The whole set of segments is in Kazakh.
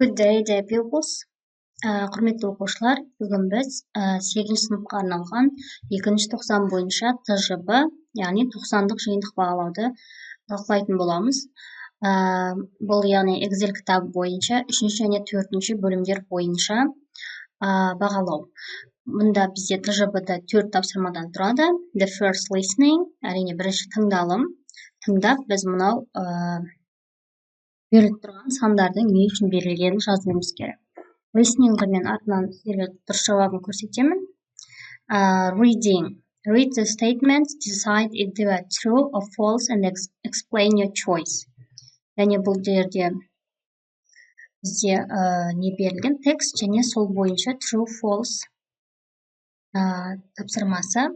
Good day, dear pupils. Құрметті оқушылар, бүгін біз 8-ші сыныпқа арналған 2-ші тоқсан бойынша ТЖБ, яғни 90-дық жиынтық бағалауды талқылайтын боламыз. Бұл яғни Excel кітабы бойынша 3-ші және 4-ші бөлімдер бойынша бағалау. Мұнда бізде ТЖБ-да 4 тапсырмадан тұрады. The first listening, әрине бірінші тыңдалым. Тыңдап біз мынау беріліп тұрған сандардың не үшін берілгенін жазуымыз керек. Listening-ға мен артынан сіздерге дұрыс жауабын көрсетемін. Reading. Read the statements, decide if they are true or false and explain your choice. Және бұл жерде бізде не берілген текст және сол бойынша true, false тапсырмасы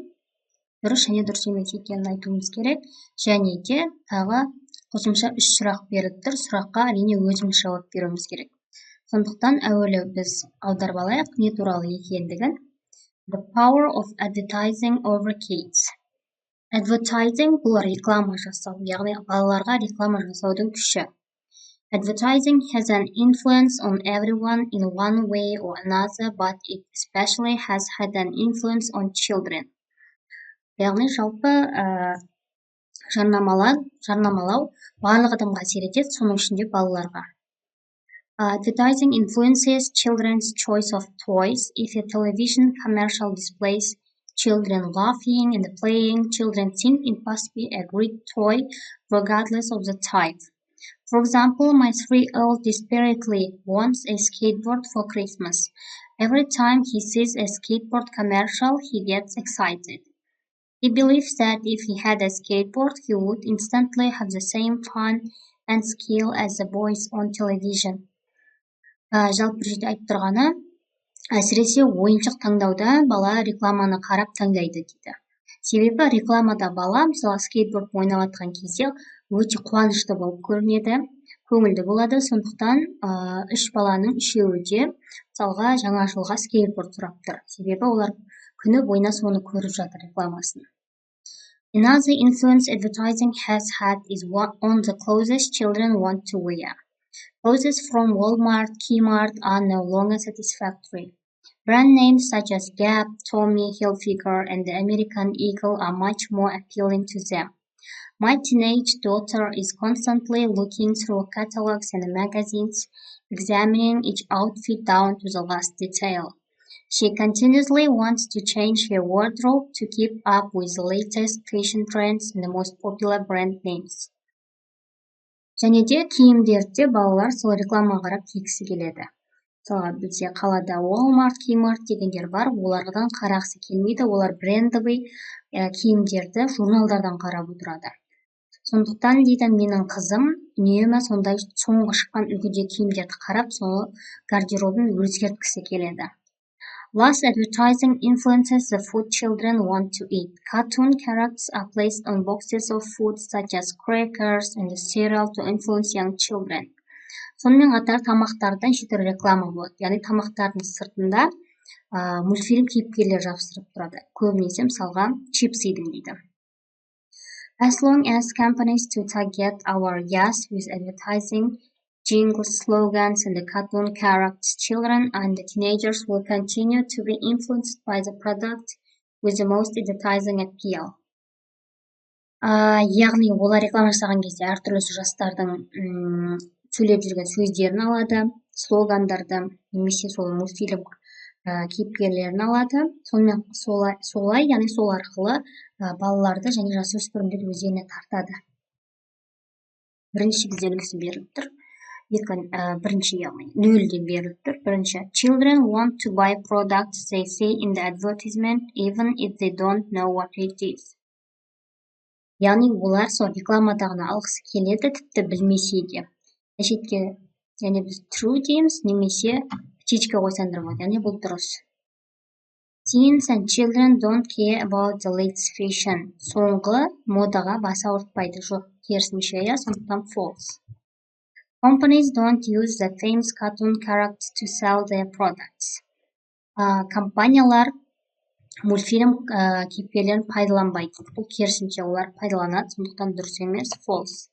дұрыс және дұрыс емес екенін айтуымыз керек. Және де тағы қосымша 3 сұрақ беріліп тұр. Сұраққа әрине өзіміз жауап беруіміз керек. Сондықтан әуелі біз аударып алайық не туралы екендігін. The power of advertising over kids. Advertising бұл реклама жасау, яғни балаларға реклама жасаудың күші. Advertising has an influence on everyone in one way or another, but it especially has had an influence on children. Яғни жалпы жарнамалау барлық адамға әсер етеді, соның ішінде балаларға. Advertising influences children's choice of toys. If a television commercial displays children laughing and playing, children think it must be a great toy regardless of the type. For example, my 3-year-old desperately wants a skateboard for Christmas. Every time he sees a skateboard commercial, he gets excited. He believes that if he had a skateboard, he would instantly have the same fun and skill as the boys on television. Жалпы жерде айтып тұрғаны, әсіресе ойыншық таңдауда бала рекламаны қарап таңдайды дейді. Себебі рекламада бала, мысалы, скейтборд ойнап жатқан кезде өте қуанышты болып көрінеді, көңілді болады. Сондықтан 3 баланың 3-еуі де мысалға жаңа жылға скейтборд сұрап тұр. Себебі олар күні бойына соны көріп жатыр рекламасын. Another influence advertising has had is on the clothes children want to wear. Clothes from Walmart, Kmart are no longer satisfactory. Brand names such as Gap, Tommy Hilfiger, and the American Eagle are much more appealing to them. My teenage daughter is constantly looking through catalogs and magazines, examining each outfit down to the last detail. She continuously wants to change her wardrobe to keep up with the latest fashion trends and the most popular brand names. Және де киімдерде балалар сол реклама қарап кигісі келеді. Мысалы, бізде қалада Walmart, Kmart дегендер бар, олардан қарағысы келмейді, олар брендовый киімдерді журналдардан қарап отырады. Сондықтан дейді, менің қызым үнемі сондай соңғы шыққан үлгіде киімдерді қарап, сол гардеробын өзгерткісі келеді. Last, advertising influences the food children want to eat. Cartoon characters are placed on boxes of food such as crackers and cereal to influence young children. Сонымен қатар тамақтардан жетер реклама болады. Яғни тамақтардың сыртында мультфильм кейіпкерлер жабыстырып тұрады. Көбінесе мысалға чипс идің дейді. As long as companies to target our youth with advertising, jingles, slogans, and the cartoon characters, children and the teenagers will continue to be influenced by the product with the most advertising appeal. Яғни олар реклама жасаған кезде әртүрлі жастардың сөйлеп жүрген сөздерін алады, слогандарды, немесе сол мультфильм кейіпкерлерін алады. Сонымен солай, яғни сол арқылы балаларды және жасөспірімдерді өздеріне тартады. Бірінші белгісі беріліп тұр. Бірінші яғни нөлден беріліп тұр. Бірінші, children want to buy products they see in the advertisement even if they don't know what it is. Яғни олар сол рекламадағыны алғысы келеді, тіпті білмесе де. Шетке, яғни біз true дейміз, немесе птичка қойсаңдар болады, яғни бұл дұрыс. Teens and children don't care about the latest fashion. Соңғы модаға баса ауыртпайды. Жоқ, керісінше, сондықтан false. Companies don't use the famous cartoon characters to sell their products. Компаниялар мультфильм кейіпкерлерін пайдаланбайды. Бұл керісінше олар пайдаланады, сондықтан дұрыс емес, false.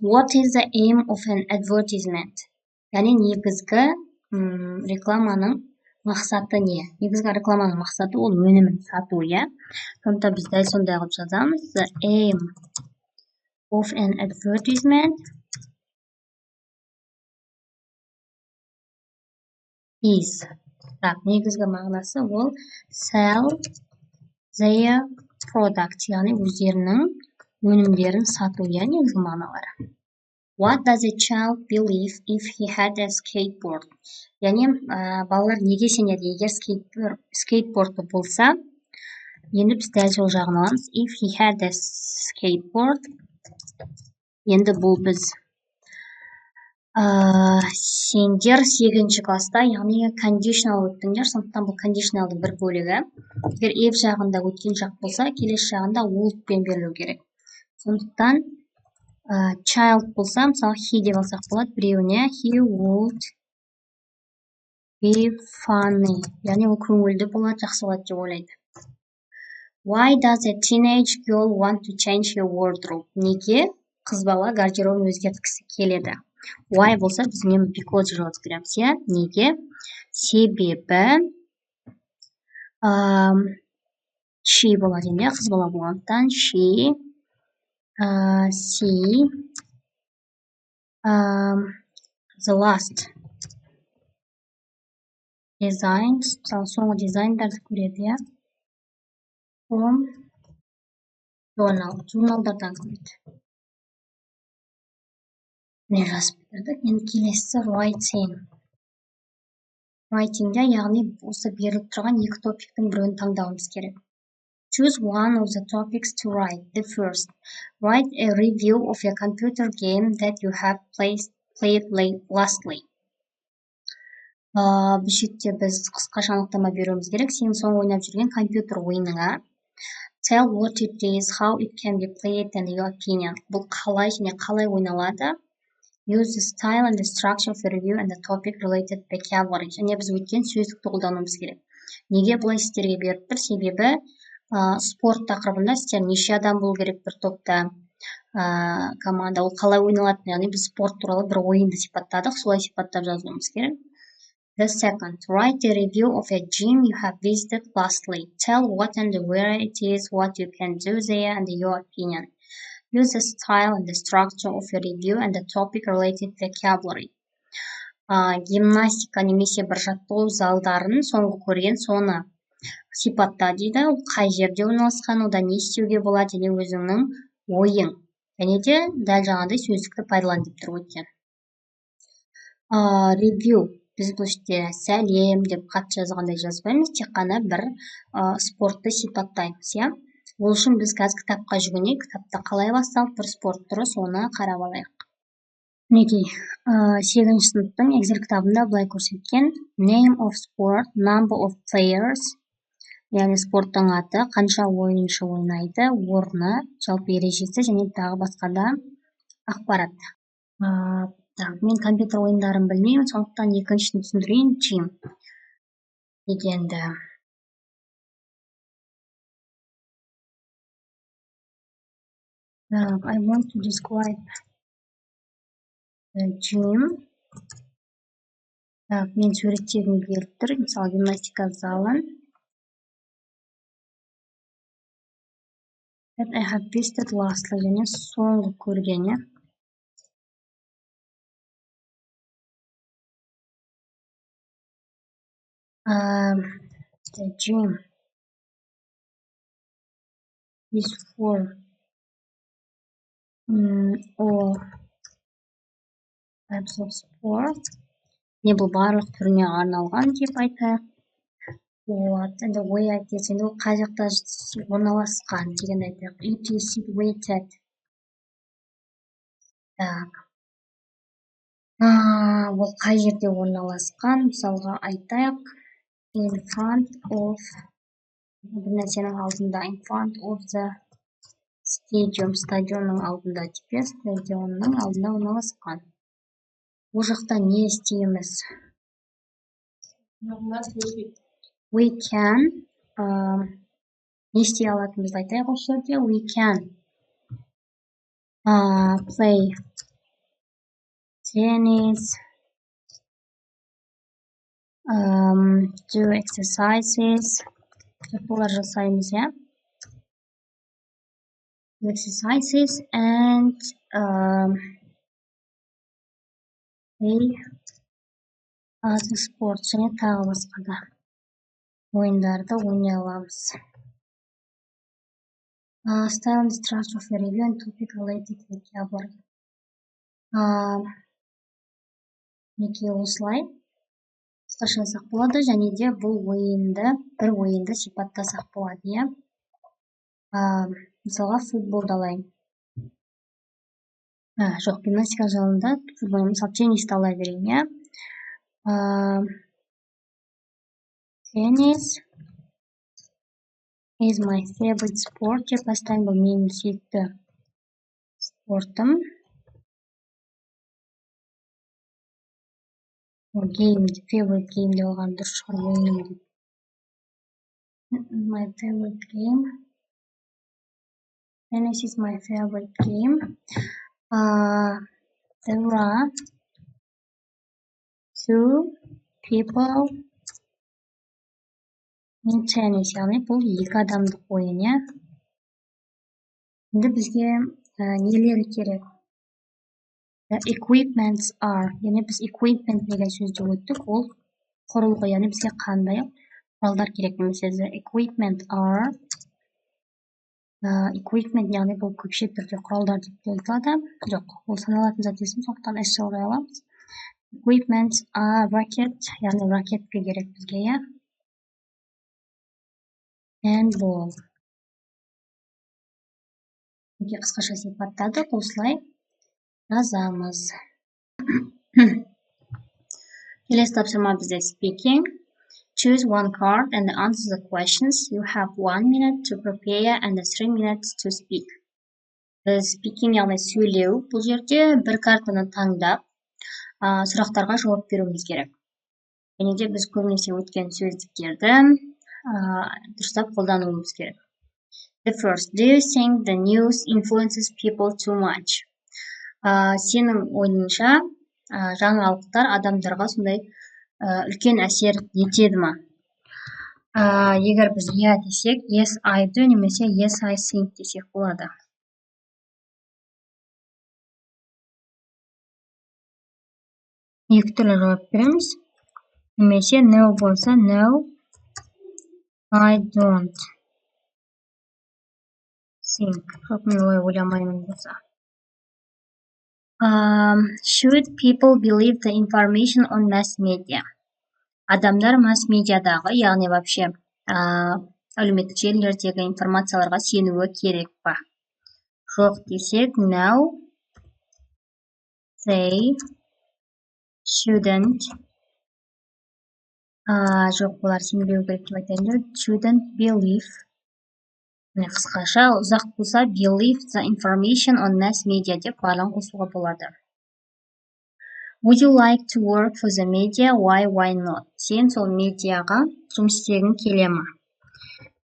What is the aim of an advertisement? Яғни негізгі рекламаның мақсаты не? Негізгі рекламаның мақсаты ол өнімін сату, иә? Сондықтан біз дәл сондай қылып жазамыз. The aim of an advertisement is. Так, негізгі мағынасы ол sell their product, яғни өздерінің өнімдерін сату, иә, негізгі мағыналары. What does a child believe if he had a skateboard? Яғни балалар неге сенеді, егер скейтборды болса? Енді біз дәл сол жағын аламыз. If he had a skateboard. Енді бұл біз сендер 8-ші класста, яғни conditional өттіңдер, сондықтан бұл conditionalдың бір бөлігі. Егер if жағында өткен жақ болса, келесі жағында would-пен берілу керек. Сондықтан child болса, мысалы he деп алсақ болады, біреуіне he would be funny. Яғни ол көңілді болады, жақсы болады деп ойлайды. Why does a teenage girl want to change her wardrobe? Неге қыз бала гардеробын өзгерткісі келеді? Why болса, біз үнемі because жауап береміз, иә? Неге? Себебі she болады, енді қыз бала болғандықтан she see the last designs, мысалы соңғы дизайндарды көреді, иә? From журналдардан көреді. Міне жазып бердік. Енді келесі writing. Writingде, яғни осы беріліп тұрған екі топиктің біреуін таңдауымыз керек. Choose one of the topics to write. The first, write a review of a computer game that you have played lastly. Бұл жерде біз қысқаша анықтама беруіміз керек. Сен соңғы ойнап жүрген компьютер ойыныңа. Tell what it is, how it can be played, and your opinion. Бұл қалай және қалай ойналады? Use the style and the structure of the review and the topic related vocabulary. Және біз өткен сөздікті қолдануымыз керек. Неге бұлай сіздерге беріп тұр? Себебі спорт тақырыбында сіздер неше адам болу керек бір топта, команда, ол қалай ойналады, яғни біз спорт туралы бір ойынды сипаттадық, солай сипаттап жазуымыз керек. The second, write a review of a gym you have visited lastly. Tell what and where it is, what you can do there, and your opinion. Use the style and the structure of your review and the topic related vocabulary. Гимнастика немесе бір жаттығу залдарын соңғы көрген, соны сипатта дейді. Ол қай жерде орналасқан, ода не істеуге болады, және өзіңнің ойың. Және де дәл жаңағыдай сөздікті пайдалан деп тұр өткен. Review. Біз бұл жерде сәлем деп хат жазғандай жазбаймыз, тек қана бір спортты сипаттаймыз, иә? Ол үшін біз қазір кітапқа жүгінейік, кітапта қалай басталып бір спорт түрі, соны қарап алайық. Мінекей, 8-ші сыныптың Excel кітабында былай көрсеткен: name of sport, number of players, яғни спорттың аты, қанша ойыншы ойнайды, орны, жалпы ережесі және тағы басқа да ақпарат. Мен компьютер ойындарын білмеймін, сондықтан екіншісін түсіндірейін. Gym дегенді. I want to describe the gym. Мен суреттегім беріп тұр, мысалы гимнастика залын. That I have visited lastly, және соңғы көргені. The gym is for all types of sport. Не бұл барлық түріне арналған деп айтайық. And the way it is, енді ол қай жақта орналасқан деген айтайық. It is situated. Ол қай жерде орналасқан, мысалға айтайық. In front of, бір нәрсенің алдында, in front of the stadium, стадионның алдында, типе стадионның алдында орналасқан. Ол жақта не істейміз? We can, не істей алатынымызды айтайық осы жерде. We can play tennis, do exercises. Бұлар жасаймыз, иә. Exercises and play other sports, және тағы басқа да ойындарды ойнай аламыз. Style the structure of the review and topic related vocabulary. Неке осылай қысқаша жазсақ болады, және де бұл бір ойынды сипаттасақ болады, иә. Мысалға футболды алайын. Жоқ, гимнастика залында футбол, мысалы теннисті ала берейін, иә. Tennis is my favorite sport. Деп бастайын, бұл менің сүйікті спортым. Game, favorite game деп алған дұрыс шығар, ойыным деп. My favorite game. Tennis is my favorite game. There are two people in tennis. Яғни бұл екі адамдық ойын, иә. Енді бізге нелері керек? The equipments are. Яғни біз equipment деген сөзді өттік. Ол құрылғы, яғни бізге қандай құралдар керек немесе the equipment are. Equipment яғни бұл көпше түрде құралдар деп айтылады. Жоқ, ол саналатын зат есім, сондықтан S жалғай аламыз. Equipments are racket, яғни ракетка керек бізге, иә. And ball. Неге қысқаша сипаттадық, осылай жазамыз. Келесі тапсырма бізде speaking. Choose one card and answer the questions. You have 1 minute to prepare and 3 minutes to speak. Speaking яғни сөйлеу. Бұл жерде бір картаны таңдап, сұрақтарға жауап беруіміз керек. Және де біз көбінесе өткен сөздіктерді дұрыстап қолдануымыз керек. The first, do you think the news influences people too much? Сенің ойыңша жаңалықтар адамдарға сондай үлкен әсер етеді ма? Егер біз иә десек, yes I do немесе yes I think десек болады. Екі түрлі жауап береміз. Немесе no болса no I don't think. Жоқ, мен олай ойламаймын болса. Should people believe the information on mass media? Адамдар масс-медиадағы, яғни вообще әлеуметтік желілердегі информацияларға сенуі керек па? Жоқ десек, no, they shouldn't. Жоқ, олар сенбеу керек деп айтайын. Shouldn't believe. Қысқаша, ұзақ болса, believe the information on mass media деп барлығын қосуға болады. Would you like to work for the media? Why not? Сен сол медиаға жұмыс істегің келе ме?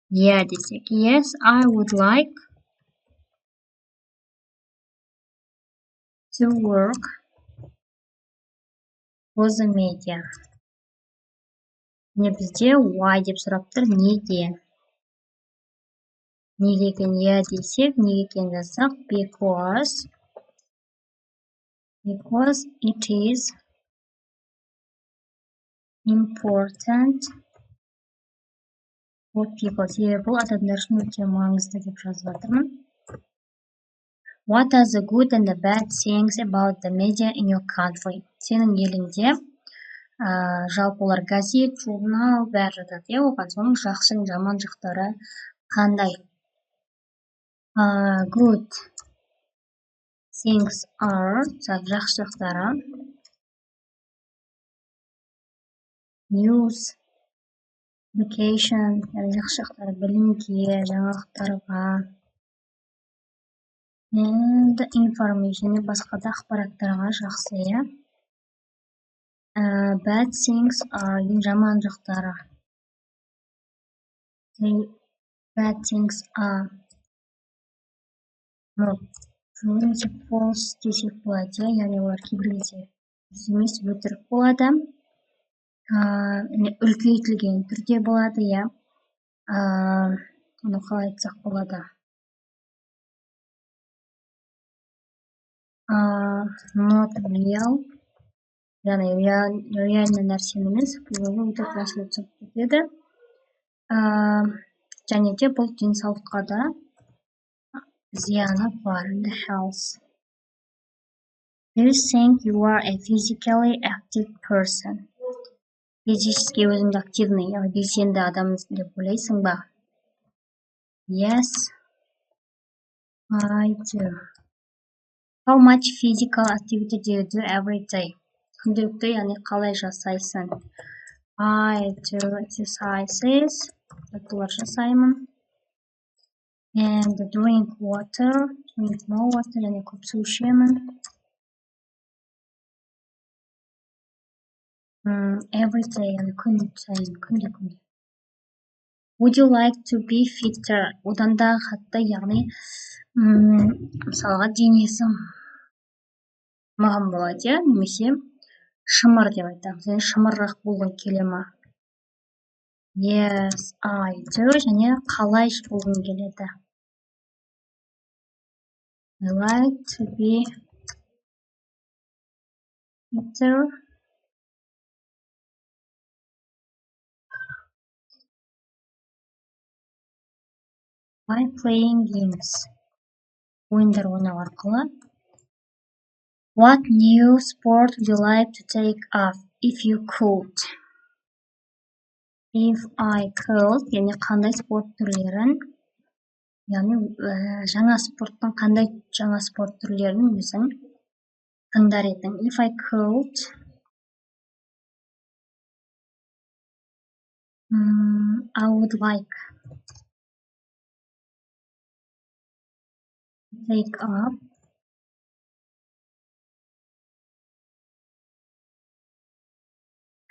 Yeah десек, yes, I would like to work for the media. Не бізде why деп сұрап тұр, неге? Неге екен yeah десек, неге екен жазсақ, because it is important for people. Себебі бұл адамдар үшін өте маңызды деп жазып жатырмын. What are the good and the bad things about the media in your country? Сенің еліңде жалпы олар газет, журнал, бәрі жатады. Оған соның жақсы және жаман жақтары қандай? Good things are, жақсы жақтары, news, education, жақсы жақтары білімге, жаңалықтарға, and information, басқа да ақпараттарға жақсы, иә. Bad things are, жаман жақтары. Bad things are немесе false десек болады, иә, яғни олар кейбір кезде дұрыс емес, өтірік болады. Үлкейтілген түрде болады, иә. Оны қалай айтсақ болады? Not real, яғни реальный нәрсені емес, өтірік нәрсені түсіп кетеді. Және де бұл денсаулыққа да зияны бар. The health. Do you think you are a physically active person? Физически өзіңді активный, яғни белсенді адамсың деп ойлайсың ба? Yes, I do. How much physical activity do you do every day? Күнделікті, яғни қалай жасайсың? I do exercises. Жаттығулар жасаймын. And drink water. Drink more water, яғни көп су ішемін. Every day, яғни күн сайын, күнде. Would you like to be fitter? Одан да қатты, яғни мысалға денесі маған болады, немесе шымыр деп айтамыз. Яғни шымыррақ болғың келе ма? Yes, I do. Және қалай болғың келеді? I like to be fitter. By playing games. Ойындар ойнау арқылы. What new sport would you like to take up if you could? If I could, яғни қандай спорт түрлерін, яғни жаңа спорттың қандай жаңа спорт түрлерін өзің таңдар едің. If I could, I would like to take up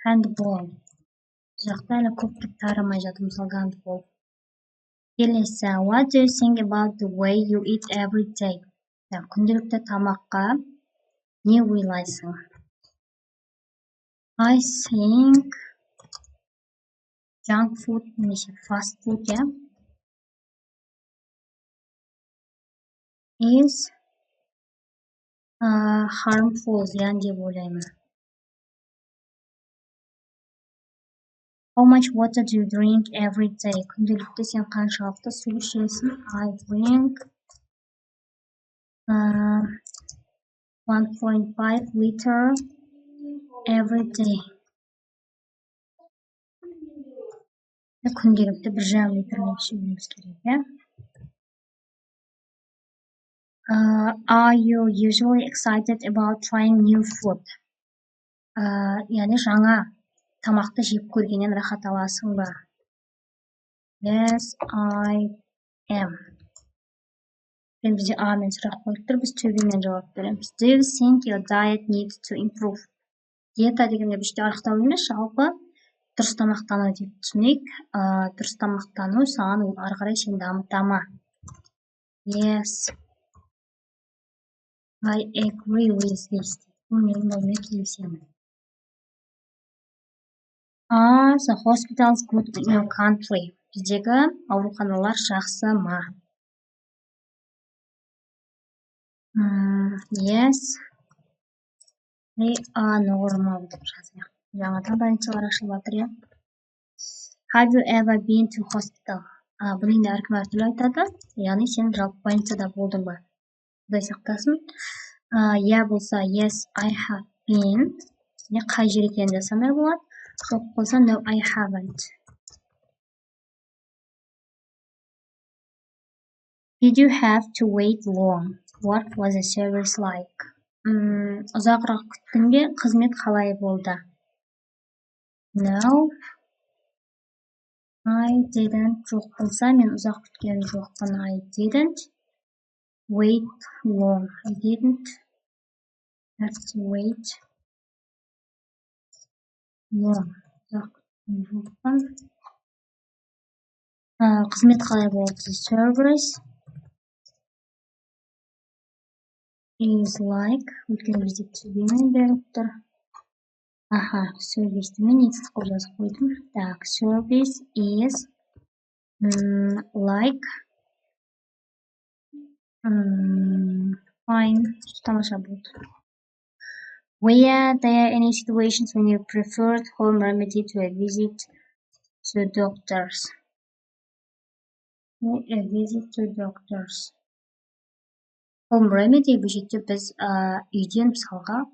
handball. Жақта әлі көптік тарымай жатыр, мысалы handball. Келесі, what do you think about the way you eat every day? Күнделікті тамаққа не ойлайсың? I think junk food немесе fast food, is harmful, зиян деп ойлаймын. How much water do you drink every day? Күнделікті сен қаншалықты су ішесің? I drink 1.5 liter every day. Күнделікті 1,5 литрмен ішуіміз керек, Are you usually excited about trying new food? Яғни жаңа тамақты жеп көргеннен рахат аласың ба? Yes, I am. Бізде мен сұрақ қойып тұр, біз төбемен жауап береміз. Do you think your diet needs to improve? Диета дегенде бізде арықтау емес, жалпы дұрыс тамақтану деп түсінейік. Дұрыс тамақтану саған ары қарай сен дамыта ма? Yes, I agree with this. Менің ойыма келісемін. The hospitals good in your country. Біздегі ауруханалар жақсы ма? Yes, they are normal деп жазайық. Жаңадан больницалар ашылып жатыр, Have you ever been to hospital? Бұны енді әркім әртүрлі айтады. Яғни сен жалпы больницада болдың ба? Құдай сақтасын. Я болса yes, I have been. Қай жер екенін жасамай болады. Жоқ болса no, I haven't. Did you have to wait long? What was the service like? Ұзағырақ күттің бе? Қызмет қалай болды? No, I didn't. Жоқ болса, мен ұзақ күткен жоқпын. I didn't wait long. I didn't have to wait long. Ұзақ күткен жоқпын. Қызмет қалай болды? Service is like, өйткені бізде түзбемен беріп тұр. Аха, service мен етсіз қылып жазып қойдым. Так, service is like fine, тамаша болды. Were there any situations when you preferred home remedy to a visit to doctors? A visit to doctors. Home remedy бұл жерде біз үйден мысалға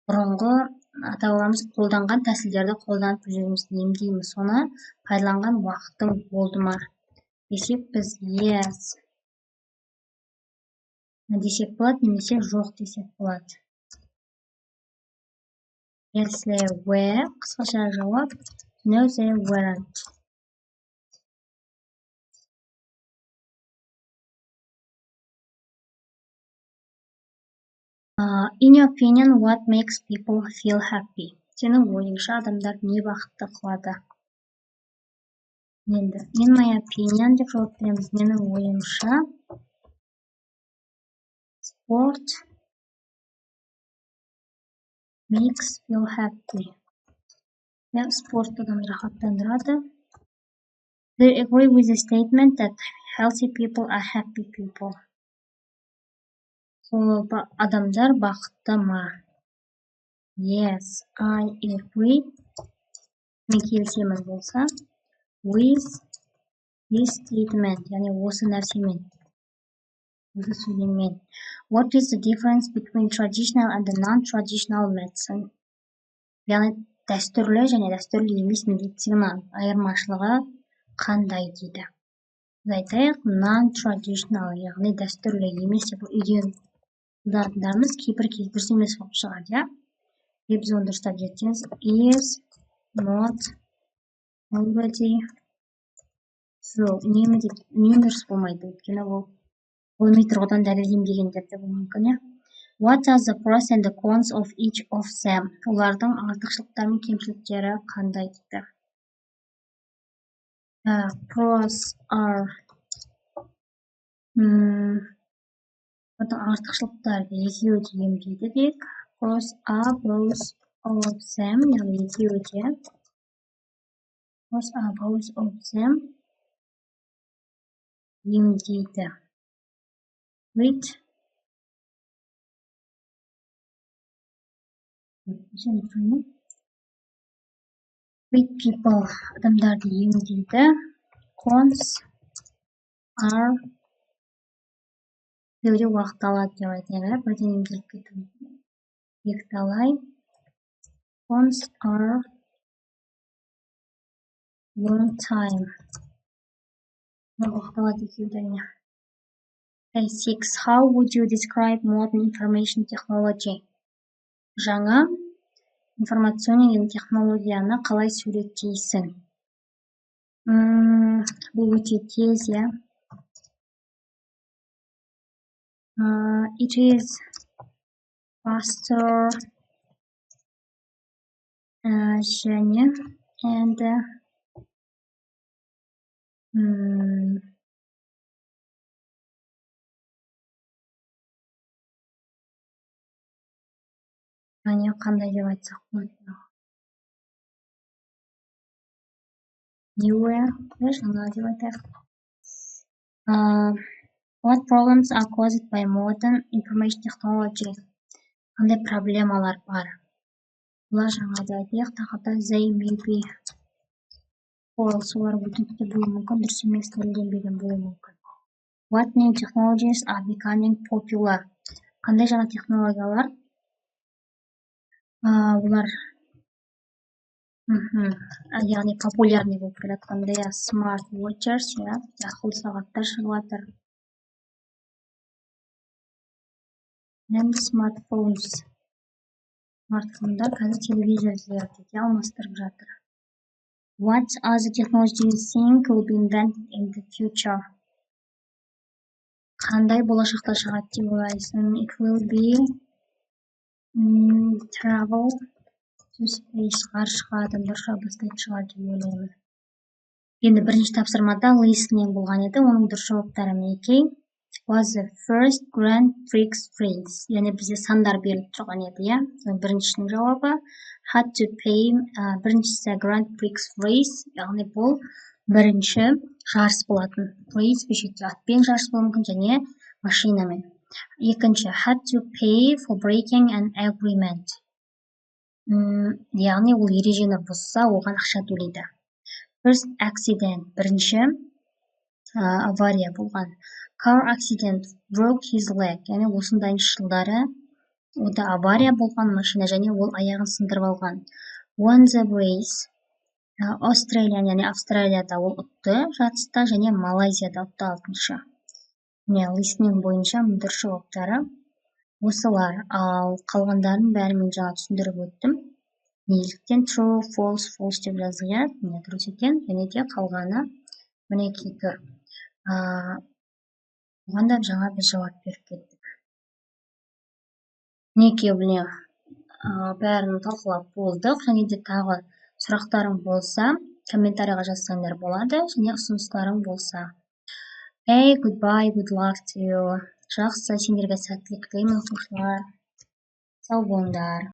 бұрынғы ата-бабамыз қолданған тәсілдерді қолданып жүрміз, емдейміз. Соны пайдаланған уақыттың болды ма десек, біз yes десек болады, немесе жоқ десек болады. Yes, they were. Қысқаша жауап no, they weren't. In your opinion, what makes people feel happy? Сенің ойыңша адамдар не бақытты қылады? Енді, in my opinion деп жауап береміз. Менің ойымша sport makes feel happy. Спорт адамды рахаттандырады. They agree with the statement that healthy people are happy people. Адамдар бақытты ма? Yes, I agree. Мен келісемін болса. With this statement, яғни осы нәрсемен. Осы сөйлеммен. What is the difference between traditional and the non-traditional medicine? Яғни дәстүрлі және дәстүрлі емес медицина айырмашылығы қандай дейді. Біз айтайық, non-traditional, яғни дәстүрлі емес деп үйден қолданатындарымыз кейбір дұрыс емес болып шығады, иә? Біз оны дұрыстап зерттеңіз. Is not already true. Үнемі дұрыс болмайды, өйткені ол ғылыми тұрғыдан дәлелденбегендер де болуы мүмкін, иә? What are the pros and the cons of each of them? Олардың артықшылықтары мен кемшіліктері қандай дейді? Pros are артықшылықтары екеуі де емдейді дейік. Pros are both of them, яғни екеуі де. Pros are both of them емдейді. With people, адамдарды емдейді. Cons are біреуде уақыт алады деп айтайық, бірден емделіп кету екіталай. Cons are long time. Уақыт алады екеуіне. 6. How would you describe modern information technology? Жаңа информационный технологияны қалай суреттейсің? Бұл өте тез, иә? It is faster және and қандай деп айтсақ болады? Newer, жаңа деп айтайық. What problems are caused by modern information technology? Қандай проблемалар бар? Бұлар жаңа деп айтайық, тақырда they may be false, олар өтірікте болуы мүмкін, дұрыс емес дәлелденбеген болуы мүмкін. What new technologies are becoming popular? Қандай жаңа технологиялар? Бұлар яғни популярный болып келеді. Қандай smart watches, ақылды сағаттар шығып жатыр. And smartphones. Смартфондар қазір телевизорлерді алмастырып жатыр. What other technology do you think will be invented in the future? Қандай болашақта шығады деп ойлайсың? It will be travel to space. Ғарышқа адамдар ұша бастайтын шығар деп ойлаймын. Енді бірінші тапсырмада listening болған еді, оның дұрыс жауаптары мінекей. was the first Grand Prix race. Яғни бізде сандар беріліп тұрған еді, иә. Біріншінің жауабы had to pay. Біріншісі Grand Prix race, яғни бұл бірінші жарыс болатын. Race бешекте атпен жарыс болуы мүмкін және машинамен. Екінші had to pay for breaking an agreement. Яғни ол ережені бұзса, оған ақша төлейді. First accident, бірінші авария болған. Car accident, broke his leg. Яғни осындайыншы жылдары ода авария болған машина және ол аяғын сындырып алған. Won the race, яғни Австралияда ол ұтты жарыста және Малайзияда ұтты 6-шы. Listening бойынша дұрыс жауаптары осылар, ал қалғандарын бәрін мен жаңа түсіндіріп өттім. Неліктен true, false, false деп жазылған, дұрыс екен, және де қалғаны мінекей тұр. Оған да жаңа біз жауап беріп кеттік. Мінекей бәрін талқылап болдық, және де тағы сұрақтарың болса, комментарийға жазсаңдар болады, және ұсыныстарың болса. Hey, goodbye, good luck to you. Жақсы, сендерге сәттілік тілеймін, оқушылар. Сау болыңдар.